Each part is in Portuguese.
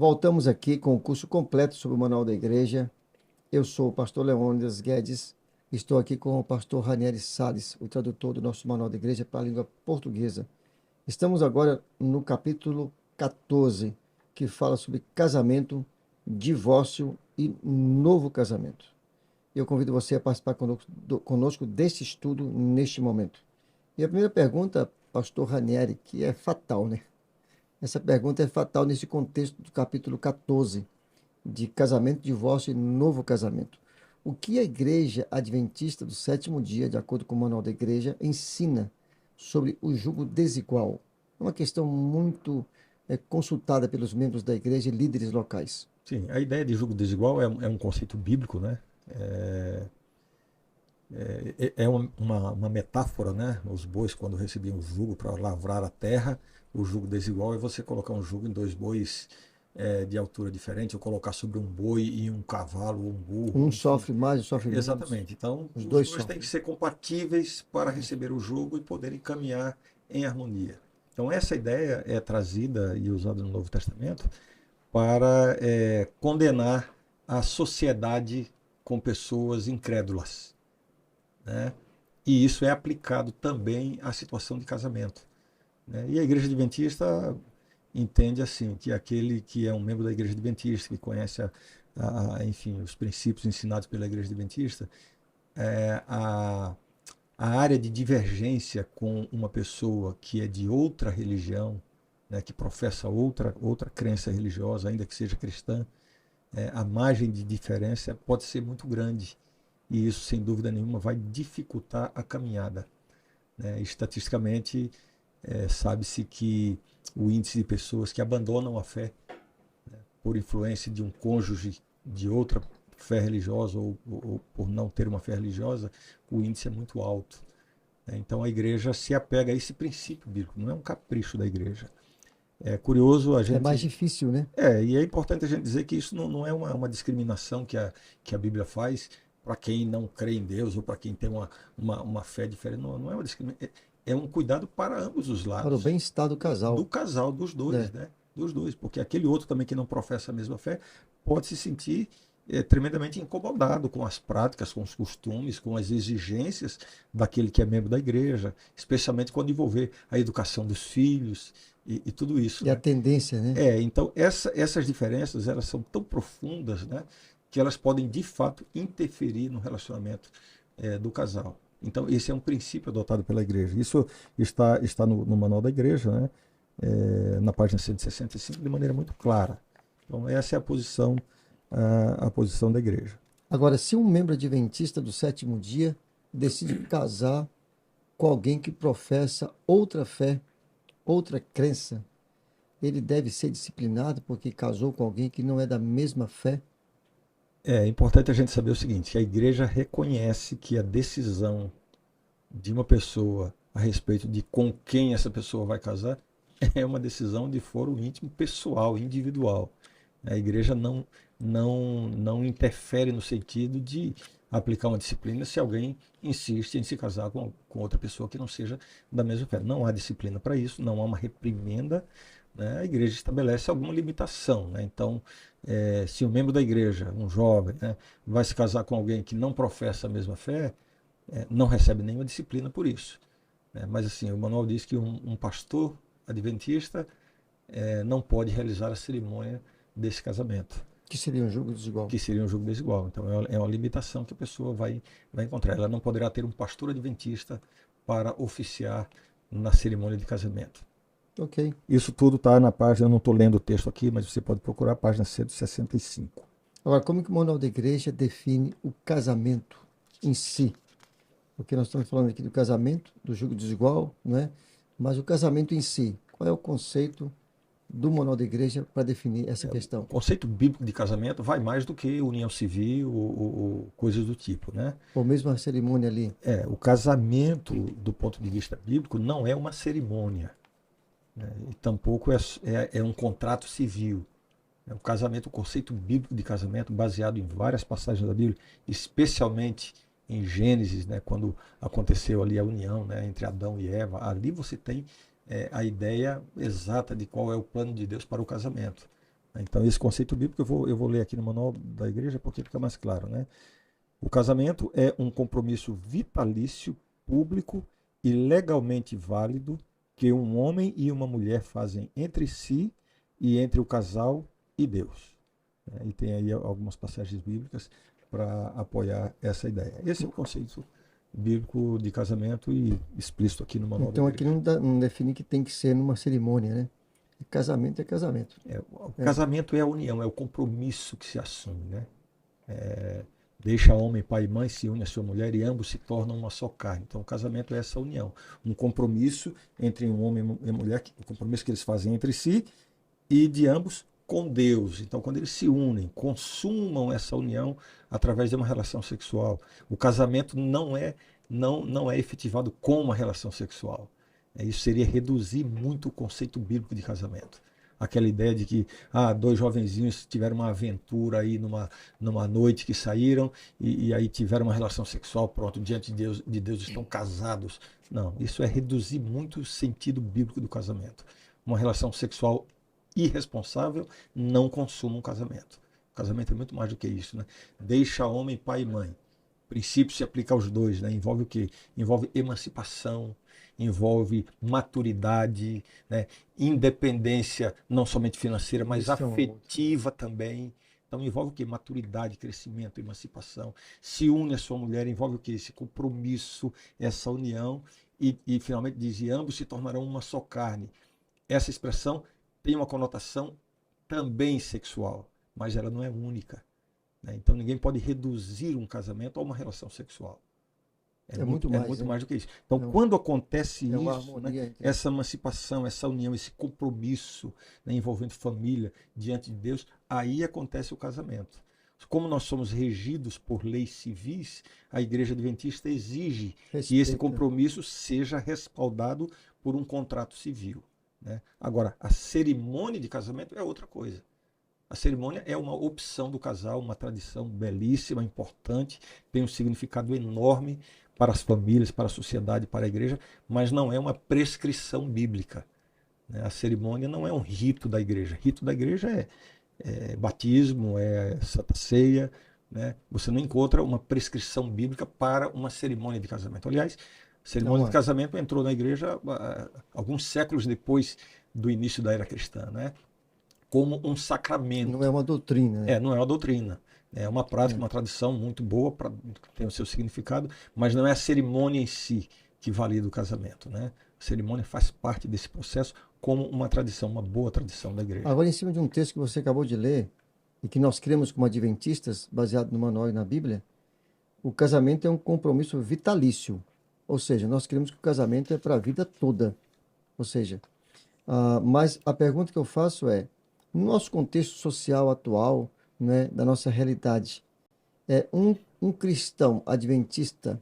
Voltamos aqui com o curso completo sobre o Manual da Igreja. Eu sou o pastor Leônidas Guedes. Estou aqui com o pastor Ranieri Salles, o tradutor do nosso Manual da Igreja para a língua portuguesa. Estamos agora no capítulo 14, que fala sobre casamento, divórcio e novo casamento. Eu convido você a participar conosco deste estudo neste momento. E a primeira pergunta, pastor Ranieri, que é fatal, né? Essa pergunta é fatal nesse contexto do capítulo 14, de casamento, divórcio e novo casamento. O que a Igreja Adventista do Sétimo Dia, de acordo com o Manual da Igreja, ensina sobre o jugo desigual? É uma questão muito consultada pelos membros da Igreja e líderes locais. Sim, a ideia de jugo desigual é um conceito bíblico, né? É uma metáfora, né? Os bois, quando recebiam o jugo para lavrar a terra, o jugo desigual é você colocar um jugo em dois bois de altura diferente, ou colocar sobre um boi e um cavalo, ou um burro, Um enfim. sofre mais, o sofre menos. Exatamente. Então, Os os dois dois têm que sofrem. ser compatíveis para receber o jugo e poderem caminhar em harmonia. Então, essa ideia é trazida e usada no Novo Testamento para condenar a sociedade com pessoas incrédulas, né? E isso é aplicado também à situação de casamento, né? E a Igreja Adventista entende assim, que aquele que é um membro da Igreja Adventista, que conhece enfim, os princípios ensinados pela Igreja Adventista, é, a, a área de divergência com uma pessoa que é de outra religião, né, que professa outra crença religiosa, ainda que seja cristã, a margem de diferença pode ser muito grande. E isso, sem dúvida nenhuma, vai dificultar a caminhada, né? Estatisticamente, sabe-se que o índice de pessoas que abandonam a fé por influência de um cônjuge de outra fé religiosa ou por não ter uma fé religiosa, o índice é muito alto, né? Então a igreja se apega a esse princípio bíblico, não é um capricho da igreja. É curioso a É mais gente. difícil, né? E é importante a gente dizer que isso não é uma discriminação que a Bíblia faz para quem não crê em Deus ou para quem tem uma fé diferente. Não, não é uma discriminação. É um cuidado para ambos os Para o lados. bem-estar do Do casal. casal, dos dois, Né? né? Dos dois. Porque aquele outro também que não professa a mesma fé pode se sentir tremendamente incomodado com as práticas, com os costumes, com as exigências daquele que é membro da igreja, especialmente quando envolver a educação dos filhos e tudo isso, E a né? tendência, né? Então essas diferenças elas são tão profundas, né, que elas podem de fato interferir no relacionamento do casal. Então esse é um princípio adotado pela igreja. Isso está no manual da igreja, né, na página 165 de maneira muito clara. Então essa é a posição da igreja. Agora, se um membro adventista do sétimo dia decide casar com alguém que professa outra fé, outra crença, ele deve ser disciplinado porque casou com alguém que não é da mesma fé? É importante a gente saber o seguinte, que a igreja reconhece que a decisão de uma pessoa a respeito de com quem essa pessoa vai casar é uma decisão de foro íntimo, pessoal, individual. A igreja não interfere no sentido de aplicar uma disciplina se alguém insiste em se casar com outra pessoa que não seja da mesma fé. Não há disciplina para isso, não há uma reprimenda, né? A igreja estabelece alguma limitação, né? Então, se um membro da igreja, um jovem, né, vai se casar com alguém que não professa a mesma fé, não recebe nenhuma disciplina por isso, né? Mas assim, o manual diz que um pastor adventista não pode realizar a cerimônia desse casamento, Que seria um jogo desigual. que seria um julgo desigual. Então é uma limitação que a pessoa vai encontrar. Ela não poderá ter um pastor adventista para oficiar na cerimônia de casamento. Ok. Isso tudo está na página, eu não estou lendo o texto aqui, mas você pode procurar a página 165. Agora, como que o Manual da Igreja define o casamento em si? Porque nós estamos falando aqui do casamento, do jogo desigual, né? Mas o casamento em si, qual é o conceito do Manual da Igreja para definir essa O questão? conceito bíblico de casamento vai mais do que união civil ou coisas do tipo, né? Ou mesmo a cerimônia ali? O casamento, do ponto de vista bíblico, não é uma cerimônia, né? E tampouco é um contrato civil. O casamento, o conceito bíblico de casamento, baseado em várias passagens da Bíblia, especialmente em Gênesis, né, quando aconteceu ali a união, né, entre Adão e Eva, ali você tem a ideia exata de qual é o plano de Deus para o casamento. Então, esse conceito bíblico eu vou ler aqui no Manual da Igreja porque fica mais claro, né? O casamento é um compromisso vitalício, público e legalmente válido que um homem e uma mulher fazem entre si e entre o casal e Deus. E tem aí algumas passagens bíblicas para apoiar essa ideia. Esse é o conceito bíblico de casamento e explícito aqui no Manual da Então aqui Igreja. não define que tem que ser numa cerimônia, né? Casamento é casamento. O É, casamento é a união, é o compromisso que se assume, né? Deixa homem, pai e mãe, se une a sua mulher e ambos se tornam uma só carne. Então, o casamento é essa união, um compromisso entre um homem e mulher, um compromisso que eles fazem entre si e de ambos com Deus. Então, quando eles se unem, consumam essa união através de uma relação sexual. O casamento não é efetivado com uma relação sexual. Isso seria reduzir muito o conceito bíblico de casamento. Aquela ideia de que dois jovenzinhos tiveram uma aventura aí numa noite que saíram e aí tiveram uma relação sexual, pronto, diante de Deus estão casados. Não, isso é reduzir muito o sentido bíblico do casamento. Uma relação sexual irresponsável não consuma um casamento. O casamento é muito mais do que isso, né? Deixa homem, pai e mãe. O princípio se aplica aos dois, né? Envolve o quê? Envolve emancipação, envolve maturidade, né? Independência não somente financeira, mas isso é um outro. afetiva também. Então envolve o quê? Maturidade, crescimento, emancipação. Se une a sua mulher, envolve o quê? Esse compromisso, essa união. E finalmente diz, e ambos se tornarão uma só carne. Essa expressão tem uma conotação também sexual, mas ela não é única, né? Então ninguém pode reduzir um casamento a uma relação sexual. É É muito, muito é mais, muito né? mais do que isso. Então, É, um- quando acontece é uma isso, né, harmonia entre. essa emancipação, essa união, esse compromisso, né, envolvendo família diante de Deus, aí acontece o casamento. Como nós somos regidos por leis civis, a Igreja Adventista exige que esse Respeita. compromisso seja respaldado por um contrato civil, né? Agora, a cerimônia de casamento é outra coisa. A cerimônia é uma opção do casal, uma tradição belíssima, importante, tem um significado enorme para as famílias, para a sociedade, para a igreja, mas não é uma prescrição bíblica, né? A cerimônia não é um rito da igreja. Rito da igreja é batismo, é Santa Ceia, né? Você não encontra uma prescrição bíblica para uma cerimônia de casamento. Aliás, a Não cerimônia de há. casamento entrou na igreja alguns séculos depois do início da era cristã, né? Como um Não é sacramento. uma doutrina, né? Não é uma doutrina. É uma prática, É. uma tradição muito boa, tem o seu significado, mas não é a cerimônia em si que valida o casamento, né? A cerimônia faz parte desse processo como uma tradição, uma boa tradição da igreja. Agora, em cima de um texto que você acabou de ler, e que nós cremos como adventistas, baseado no manual e na Bíblia, o casamento é um compromisso vitalício. Ou seja, nós cremos que o casamento é para a vida toda. Ou seja, mas a pergunta que eu faço é, no nosso contexto social atual, né, da nossa realidade, um cristão adventista,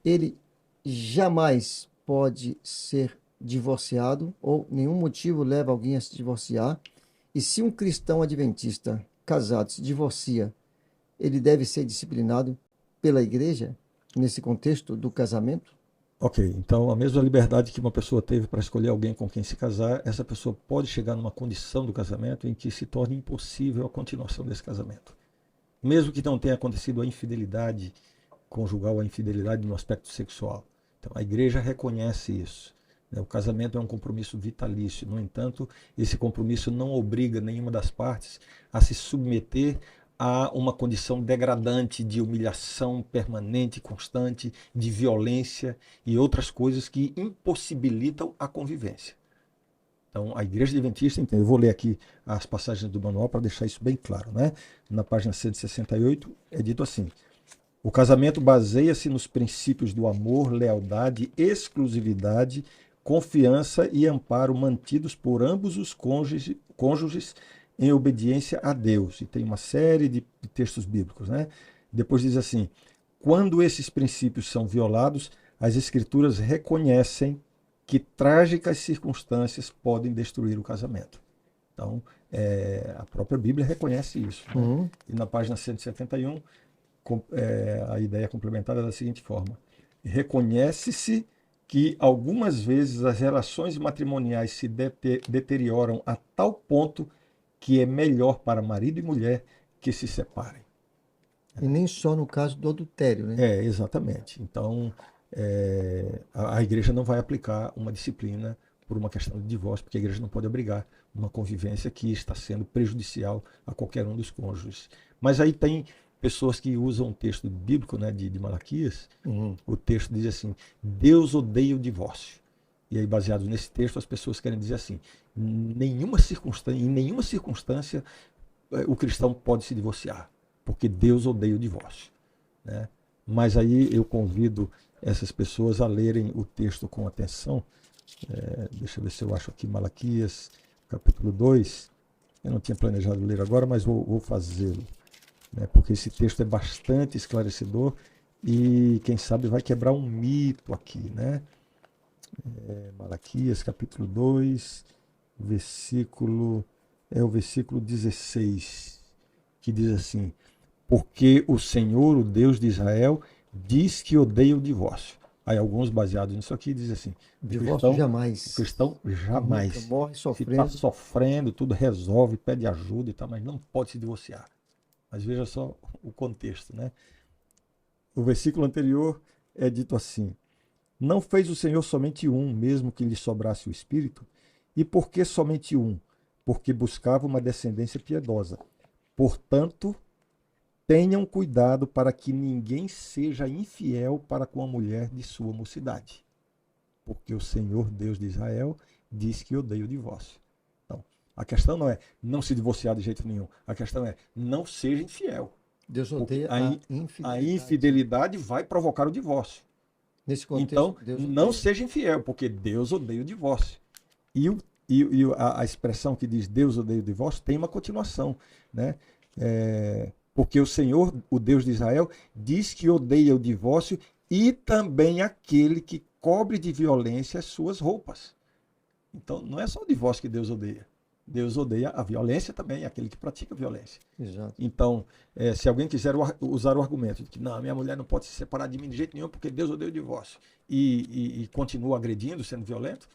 ele jamais pode ser divorciado ou nenhum motivo leva alguém a se divorciar. E se um cristão adventista casado se divorcia, ele deve ser disciplinado pela igreja nesse contexto do casamento? Ok, então a mesma liberdade que uma pessoa teve para escolher alguém com quem se casar, essa pessoa pode chegar numa condição do casamento em que se torne impossível a continuação desse casamento. Mesmo que não tenha acontecido a infidelidade conjugal, a infidelidade no aspecto sexual. Então a igreja reconhece isso, né? O casamento é um compromisso vitalício. No entanto, esse compromisso não obriga nenhuma das partes a se submeter a uma condição degradante de humilhação permanente, constante, de violência e outras coisas que impossibilitam a convivência. Então, a Igreja Adventista, então, eu vou ler aqui as passagens do manual para deixar isso bem claro, né? Na página 168 é dito assim: o casamento baseia-se nos princípios do amor, lealdade, exclusividade, confiança e amparo mantidos por ambos os cônjuges em obediência a Deus. E tem uma série de textos bíblicos, né? Depois diz assim: quando esses princípios são violados, as Escrituras reconhecem que trágicas circunstâncias podem destruir o casamento. Então, a própria Bíblia reconhece isso, né? Uhum. E na página 171, a ideia complementada é da seguinte forma: reconhece-se que algumas vezes as relações matrimoniais se deterioram a tal ponto que é melhor para marido e mulher que se separem. E nem só no caso do adultério, né? Exatamente. Então, a igreja não vai aplicar uma disciplina por uma questão de divórcio, porque a igreja não pode obrigar uma convivência que está sendo prejudicial a qualquer um dos cônjuges. Mas aí tem pessoas que usam um texto bíblico, né, de Malaquias. O texto diz assim: Deus odeia o divórcio. E aí, baseado nesse texto, as pessoas querem dizer assim: em nenhuma circunstância o cristão pode se divorciar, porque Deus odeia o divórcio, né? Mas aí eu convido essas pessoas a lerem o texto com atenção. Deixa eu ver se eu acho aqui Malaquias, capítulo 2. Eu não tinha planejado ler agora, mas vou fazê-lo, né? Porque esse texto é bastante esclarecedor e, quem sabe, vai quebrar um mito aqui, né? Malaquias, capítulo 2, o versículo 16, que diz assim: Porque o Senhor, o Deus de Israel, diz que odeia o divórcio. Aí alguns, baseados nisso aqui, dizem assim: Divórcio o jamais. cristão jamais. Nunca morre Se está sofrendo. sofrendo, tudo resolve, pede ajuda e tal, mas não pode se divorciar. Mas veja só o contexto, né? O versículo anterior é dito assim: Não fez o Senhor somente um, mesmo que lhe sobrasse o espírito? E por que somente um? Porque buscava uma descendência piedosa. Portanto, tenham cuidado para que ninguém seja infiel para com a mulher de sua mocidade. Porque o Senhor, Deus de Israel, diz que odeia o divórcio. Então, a questão não é não se divorciar de jeito nenhum. A questão é não seja infiel. Deus Porque odeia a infidelidade vai provocar o divórcio. Nesse contexto, Então, Deus não odeia. seja infiel, porque Deus odeia o divórcio. A expressão que diz Deus odeia o divórcio tem uma continuação, né? Porque o Senhor, o Deus de Israel, diz que odeia o divórcio e também aquele que cobre de violência as suas roupas. Então, não é só o divórcio que Deus odeia. Deus odeia a violência também, aquele que pratica violência. Exato. Então, se alguém quiser usar o argumento de que não, minha mulher não pode se separar de mim de jeito nenhum porque Deus odeia o divórcio e continua agredindo, sendo violento,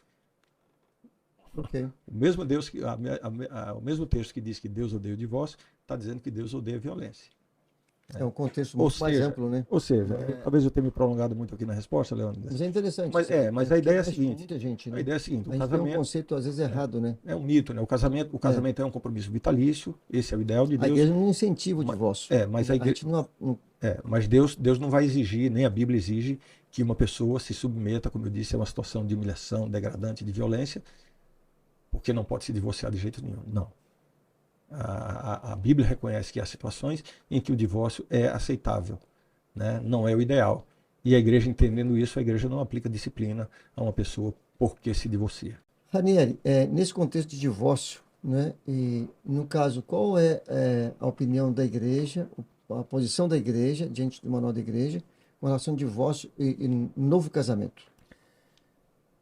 Okay. o mesmo Deus o mesmo texto que diz que Deus odeia o divórcio está dizendo que Deus odeia a violência. É um contexto muito mais amplo, né? Ou seja, talvez eu tenha me prolongado muito aqui na resposta, Leandro. Mas é interessante. Mas a ideia é a seguinte. Muita gente, né? A ideia é a seguinte: o a gente casamento tem um conceito às vezes errado, né? é um mito, né? O casamento é um compromisso vitalício. Esse é o ideal de Deus. A igreja não incentiva o divórcio. Mas a igreja, gente não, mas Deus não vai exigir, nem a Bíblia exige que uma pessoa se submeta, como eu disse, a uma situação de humilhação, degradante, de violência, porque não pode se divorciar de jeito nenhum. Não. A Bíblia reconhece que há situações em que o divórcio é aceitável, né? Não é o ideal. E a igreja, entendendo isso, a igreja não aplica disciplina a uma pessoa porque se divorcia. Ranieri, nesse contexto de divórcio, né? E no caso, qual é a opinião da igreja, a posição da igreja diante do manual da igreja com relação ao divórcio e novo casamento?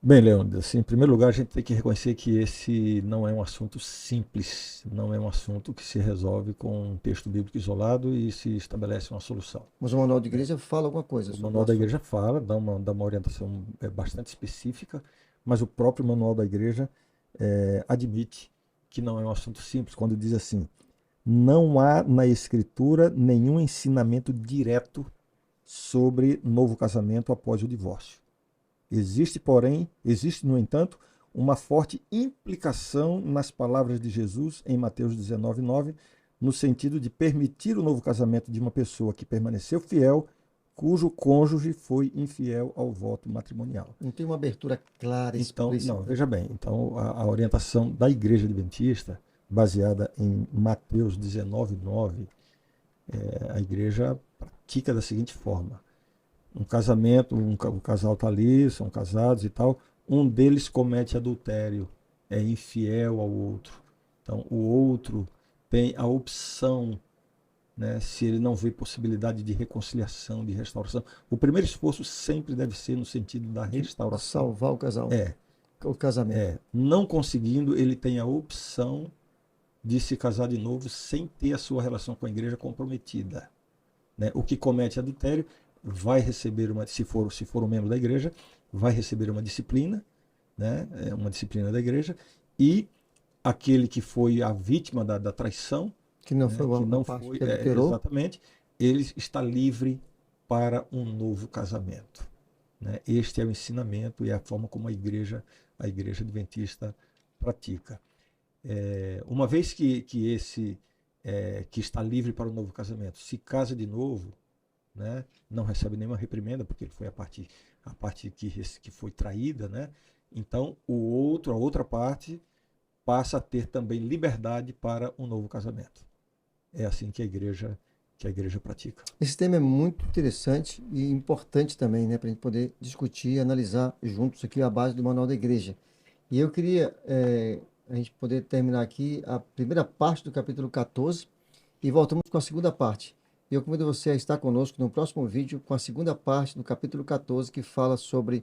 Bem, Leandro, assim, em primeiro lugar, a gente tem que reconhecer que esse não é um assunto simples, não é um assunto que se resolve com um texto bíblico isolado e se estabelece uma solução. Mas o manual da igreja fala alguma coisa. O manual da igreja fala, dá uma orientação bastante específica, mas o próprio manual da igreja admite que não é um assunto simples, quando diz assim: não há na escritura nenhum ensinamento direto sobre novo casamento após o divórcio. Existe, no entanto, uma forte implicação nas palavras de Jesus em Mateus 19:9, no sentido de permitir o novo casamento de uma pessoa que permaneceu fiel, cujo cônjuge foi infiel ao voto matrimonial. Não tem uma abertura clara, explícita. Não, veja bem, então a orientação da Igreja Adventista, baseada em Mateus 19:9, a igreja pratica da seguinte forma: um casamento, o casal está ali, são casados e tal, um deles comete adultério, é infiel ao outro. Então, o outro tem a opção, né, se ele não vê possibilidade de reconciliação, de restauração. O primeiro esforço sempre deve ser no sentido da restauração. Salvar o casal. O casamento. Não conseguindo, ele tem a opção de se casar de novo sem ter a sua relação com a igreja comprometida, né? O que comete adultério vai receber se for um membro da igreja, vai receber uma disciplina, né? Uma disciplina da igreja, e aquele que foi a vítima da traição, Que não né, foi que a não parte foi, que adulterou. exatamente, ele está livre para um novo casamento. Né? Este é o ensinamento e a forma como a igreja adventista pratica. Uma vez que esse que está livre para o novo casamento se casa de novo, né, não recebe nenhuma reprimenda, porque ele foi a parte que foi traída, né? Então a outra parte passa a ter também liberdade para um novo casamento. É assim que a igreja pratica. Esse tema é muito interessante e importante também, né, para a gente poder discutir e analisar juntos aqui a base do Manual da Igreja. E eu queria a gente poder terminar aqui a primeira parte do capítulo 14 e voltamos com a segunda parte. E eu convido você a estar conosco no próximo vídeo com a segunda parte do capítulo 14, que fala sobre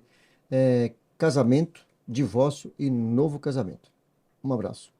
casamento, divórcio e novo casamento. Um abraço.